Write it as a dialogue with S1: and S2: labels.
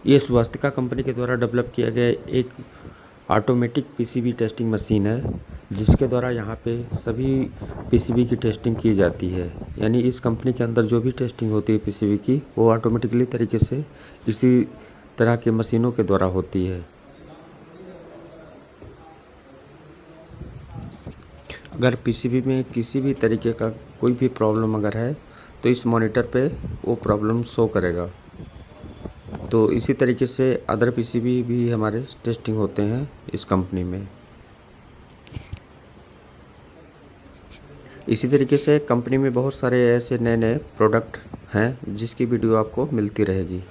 S1: ये स्वास्तिका कंपनी के द्वारा डेवलप किया गया एक ऑटोमेटिक पीसीबी टेस्टिंग मशीन है, जिसके द्वारा यहाँ पे सभी पीसीबी की टेस्टिंग की जाती है। यानी इस कंपनी के अंदर जो भी टेस्टिंग होती है पीसीबी की, वो ऑटोमेटिकली तरीके से इसी तरह के मशीनों के द्वारा होती है। अगर पीसीबी में किसी भी तरीके का कोई भी प्रॉब्लम अगर है तो इस मॉनिटर पे वो प्रॉब्लम शो करेगा। तो इसी तरीके से अदर पीसीबी भी हमारे टेस्टिंग होते हैं इस कंपनी में। इसी तरीके से कंपनी में बहुत सारे ऐसे नए नए प्रोडक्ट हैं जिसकी वीडियो आपको मिलती रहेगी।